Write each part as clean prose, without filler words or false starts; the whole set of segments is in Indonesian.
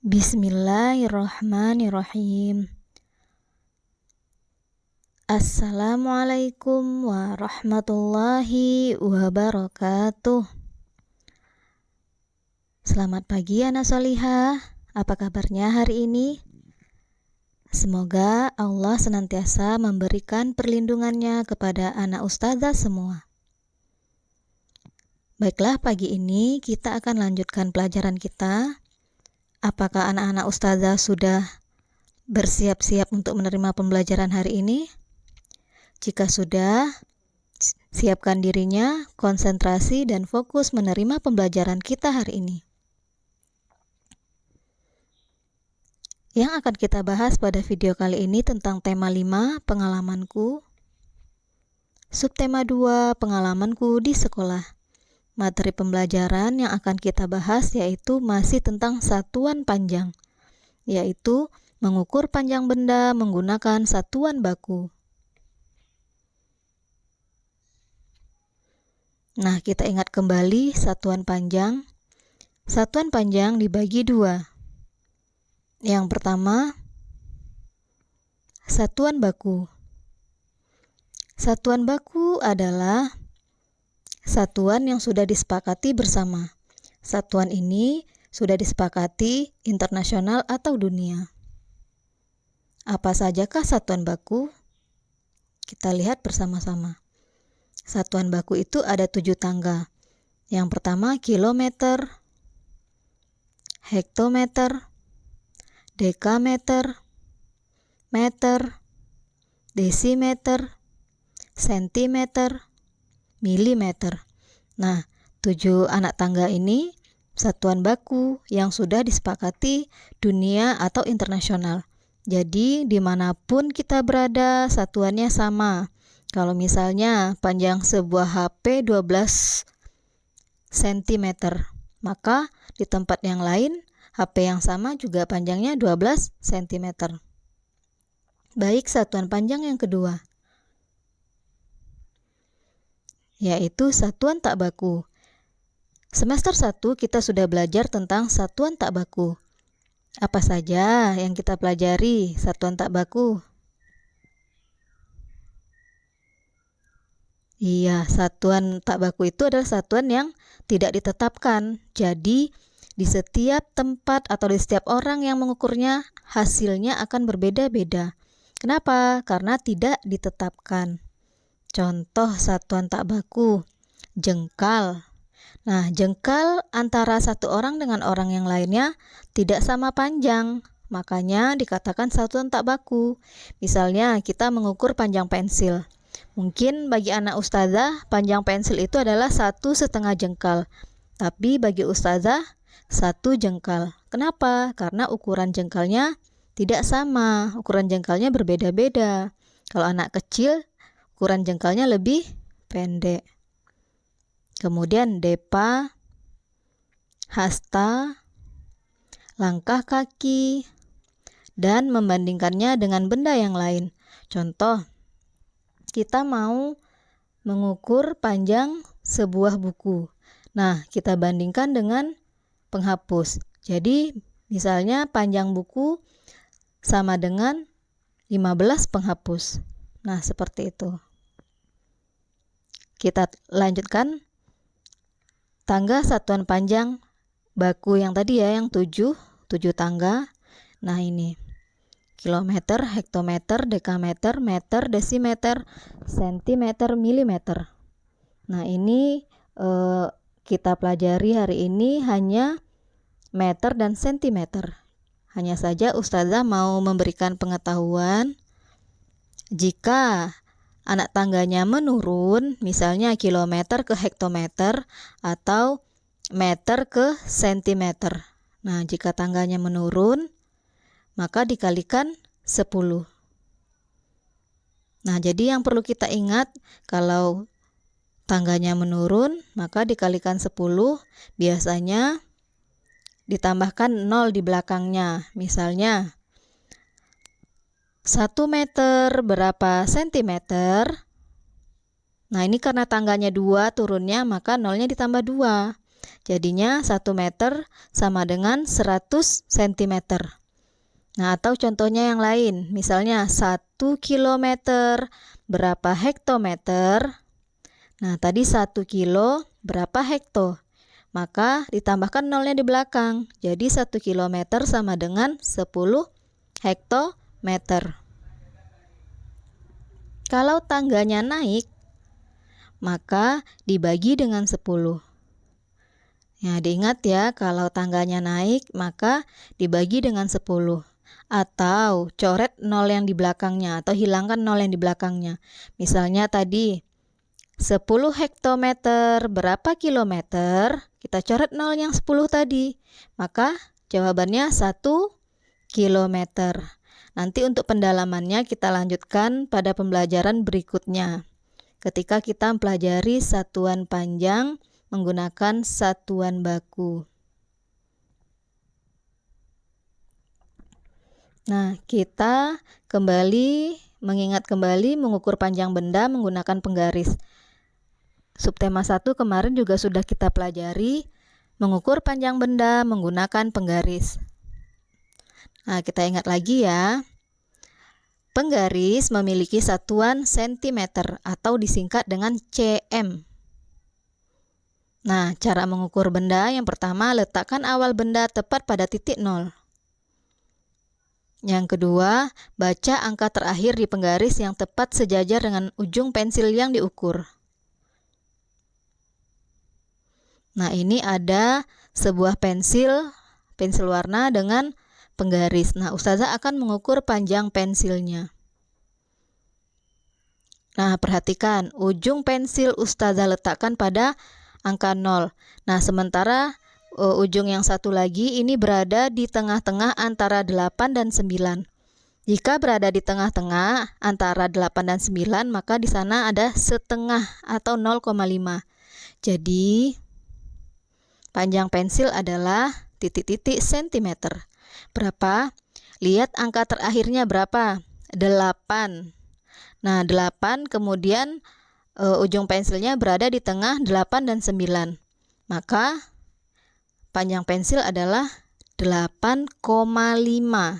Bismillahirrahmanirrahim. Assalamualaikum warahmatullahi wabarakatuh. Selamat pagi anak solihah. Apa kabarnya hari ini? Semoga Allah senantiasa memberikan perlindungannya kepada anak ustazah semua. Baiklah, pagi ini kita akan lanjutkan pelajaran kita. Apakah anak-anak ustazah sudah bersiap-siap untuk menerima pembelajaran hari ini? Jika sudah, siapkan dirinya, konsentrasi dan fokus menerima pembelajaran kita hari ini. Yang akan kita bahas pada video kali ini tentang tema 5, pengalamanku. Subtema 2, pengalamanku di sekolah. Materi pembelajaran yang akan kita bahas yaitu masih tentang satuan panjang, yaitu mengukur panjang benda menggunakan satuan baku. Nah, kita ingat kembali satuan panjang. Satuan panjang dibagi dua. Yang pertama, satuan baku. Satuan baku adalah satuan yang sudah disepakati bersama. Satuan ini sudah disepakati internasional atau dunia. Apa sajakah satuan baku? Kita lihat bersama-sama. Satuan baku itu ada 7 tangga. Yang pertama kilometer, hektometer, dekameter, meter, desimeter, sentimeter, milimeter. Nah, 7 anak tangga ini satuan baku yang sudah disepakati dunia atau internasional. Jadi, dimanapun kita berada, satuannya sama. Kalau misalnya panjang sebuah HP 12 cm, maka di tempat yang lain, HP yang sama juga panjangnya 12 cm. Baik, satuan panjang yang kedua, yaitu satuan tak baku. Semester 1 kita sudah belajar tentang satuan tak baku. Apa saja yang kita pelajari satuan tak baku? Iya, satuan tak baku itu adalah satuan yang tidak ditetapkan. Jadi, di setiap tempat atau di setiap orang yang mengukurnya, hasilnya akan berbeda-beda. Kenapa? Karena tidak ditetapkan. Contoh satuan tak baku, jengkal. Nah, jengkal antara satu orang dengan orang yang lainnya tidak sama panjang, makanya dikatakan satuan tak baku. Misalnya kita mengukur panjang pensil. Mungkin bagi anak ustazah panjang pensil itu adalah 1,5 jengkal, tapi bagi ustazah 1 jengkal. Kenapa? Karena ukuran jengkalnya tidak sama, ukuran jengkalnya berbeda-beda. Kalau anak kecil, ukuran jengkalnya lebih pendek. Kemudian depa, hasta, langkah kaki, dan membandingkannya dengan benda yang lain. Contoh, kita mau mengukur panjang sebuah buku. Nah, kita bandingkan dengan penghapus. Jadi, misalnya panjang buku sama dengan 15 penghapus. Nah, seperti itu. Kita lanjutkan tangga satuan panjang baku yang tadi ya, yang 7 tangga. Nah, ini kilometer, hektometer, dekameter, meter, desimeter, sentimeter, milimeter. Nah, ini kita pelajari hari ini hanya meter dan sentimeter. Hanya saja ustazah mau memberikan pengetahuan jika anak tangganya menurun, misalnya kilometer ke hektometer atau meter ke sentimeter. Nah, jika tangganya menurun, maka dikalikan 10. Nah, jadi yang perlu kita ingat, kalau tangganya menurun, maka dikalikan 10, biasanya ditambahkan 0 di belakangnya. Misalnya, 1 meter berapa sentimeter? Nah, ini karena tangganya 2 turunnya, maka 0-nya ditambah 2. Jadinya 1 meter sama dengan 100 cm. Nah, atau contohnya yang lain, misalnya 1 kilometer berapa hektometer? Nah, tadi 1 kilo berapa hekto? Maka ditambahkan nolnya di belakang. Jadi 1 kilometer sama dengan 10 hektometer. Kalau tangganya naik, maka dibagi dengan 10. Ya, diingat ya, kalau tangganya naik, maka dibagi dengan 10. Atau coret nol yang di belakangnya, atau hilangkan nol yang di belakangnya. Misalnya tadi 10 hektometer berapa kilometer? Kita coret nol yang 10 tadi. Maka jawabannya 1 kilometer. Nanti untuk pendalamannya kita lanjutkan pada pembelajaran berikutnya. Ketika kita mempelajari satuan panjang menggunakan satuan baku. Nah, kita mengingat kembali mengukur panjang benda menggunakan penggaris. Subtema 1 kemarin juga sudah kita pelajari mengukur panjang benda menggunakan penggaris. Nah, kita ingat lagi ya. Penggaris memiliki satuan sentimeter atau disingkat dengan cm. Nah, cara mengukur benda yang pertama, letakkan awal benda tepat pada titik 0. Yang kedua, baca angka terakhir di penggaris yang tepat sejajar dengan ujung pensil yang diukur. Nah, ini ada sebuah pensil warna dengan penggaris. Nah, Ustazah akan mengukur panjang pensilnya. Nah, perhatikan, ujung pensil Ustazah letakkan pada angka 0. Nah, sementara ujung yang satu lagi ini berada di tengah-tengah antara 8 dan 9. Jika berada di tengah-tengah antara 8 dan 9, maka di sana ada setengah atau 0,5. Jadi, panjang pensil adalah titik-titik sentimeter. Berapa? Lihat angka terakhirnya berapa? 8. Nah, 8 kemudian ujung pensilnya berada di tengah 8 dan 9. Maka panjang pensil adalah 8,5.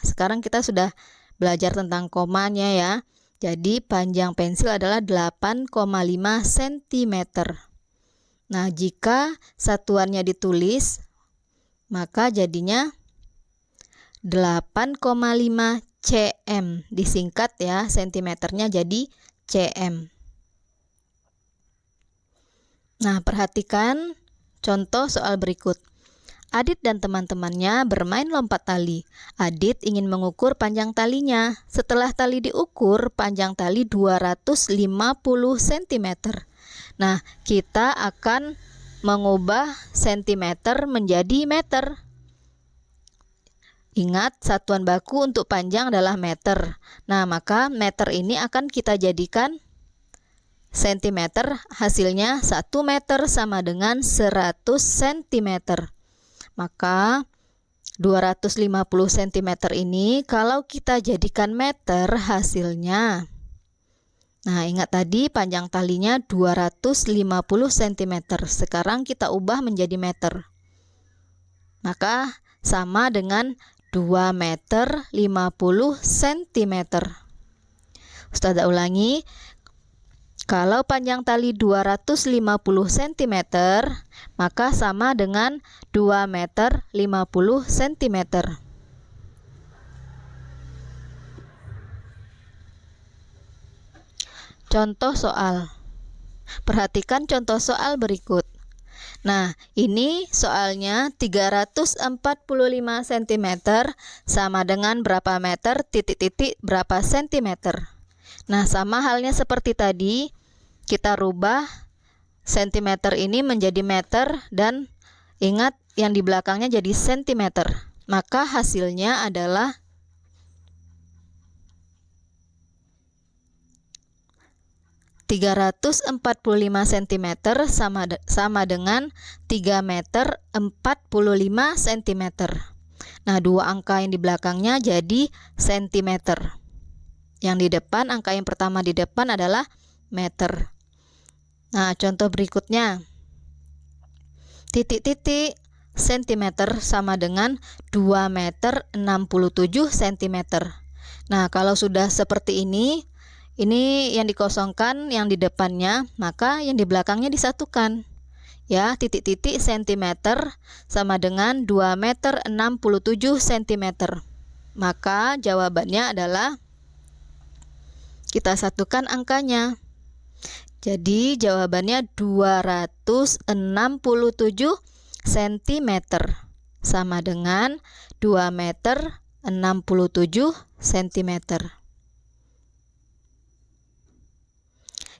Sekarang kita sudah belajar tentang komanya ya. Jadi panjang pensil adalah 8,5 cm. Nah, jika satuannya ditulis, maka jadinya 8,5 cm. Disingkat ya, sentimeternya jadi cm. Nah, perhatikan contoh soal berikut. Adit dan teman-temannya bermain lompat tali. Adit ingin mengukur panjang talinya. Setelah tali diukur, panjang tali 250 cm. Nah, kita akan mengubah sentimeter menjadi meter. Ingat, satuan baku untuk panjang adalah meter. Nah, maka meter ini akan kita jadikan sentimeter. Hasilnya 1 meter sama dengan 100 cm. Maka 250 cm ini kalau kita jadikan meter hasilnya. Nah, ingat tadi panjang talinya 250 cm. Sekarang kita ubah menjadi meter. Maka sama dengan 2 meter 50 cm. Ustazah ulangi. Kalau panjang tali 250 cm, maka sama dengan 2 meter 50 cm. Contoh soal. Perhatikan contoh soal berikut. Nah, ini soalnya 345 cm sama dengan berapa meter titik-titik berapa cm. Nah, sama halnya seperti tadi, kita rubah sentimeter ini menjadi meter dan ingat yang di belakangnya jadi sentimeter. Maka hasilnya adalah 345 cm sama dengan 3 meter 45 cm. Nah, dua angka yang di belakangnya jadi sentimeter. Yang di depan, angka yang pertama di depan adalah meter. Nah, contoh berikutnya. titik-titik sentimeter sama dengan 2 meter 67 cm. Nah, kalau sudah seperti ini yang dikosongkan yang di depannya, maka yang di belakangnya disatukan. Ya, titik-titik sentimeter sama dengan 2 meter 67 cm. Maka jawabannya adalah kita satukan angkanya. Jadi jawabannya 267 cm sama dengan 2 meter 67 cm.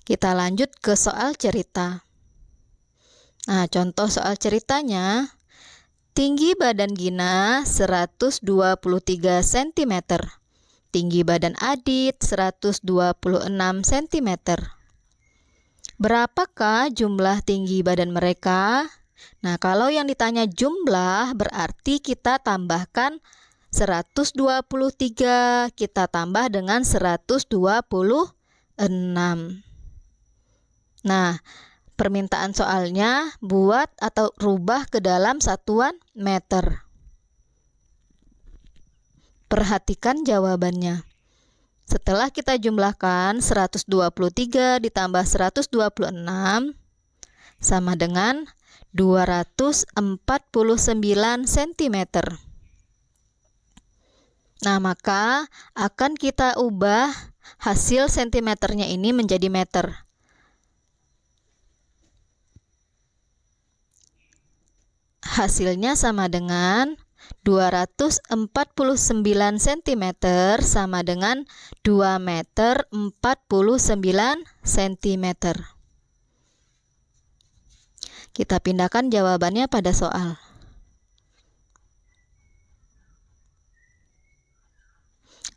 Kita lanjut ke soal cerita. Nah, contoh soal ceritanya, tinggi badan Gina 123 cm, tinggi badan Adit 126 cm. Berapakah jumlah tinggi badan mereka? Nah, kalau yang ditanya jumlah berarti kita tambahkan 123, kita tambah dengan 126. Nah, permintaan soalnya buat atau rubah ke dalam satuan meter. Perhatikan jawabannya. Setelah kita jumlahkan 123 ditambah 126 sama dengan 249 cm. Nah, maka akan kita ubah hasil sentimeternya ini menjadi meter. Hasilnya sama dengan 249 cm sama dengan 2 meter 49 cm. Kita pindahkan jawabannya pada soal.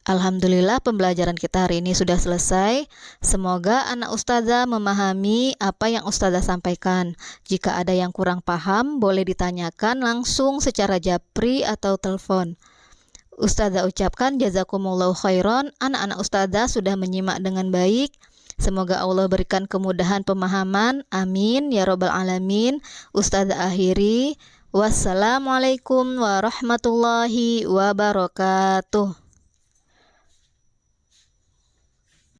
Alhamdulillah, pembelajaran kita hari ini sudah selesai. Semoga anak ustazah memahami apa yang ustazah sampaikan. Jika ada yang kurang paham, boleh ditanyakan langsung secara japri atau telepon. Ustazah ucapkan jazakumullahu khairan. Anak-anak ustazah sudah menyimak dengan baik. Semoga Allah berikan kemudahan pemahaman. Amin ya robbal alamin. Ustazah akhiri. Wassalamualaikum warahmatullahi wabarakatuh.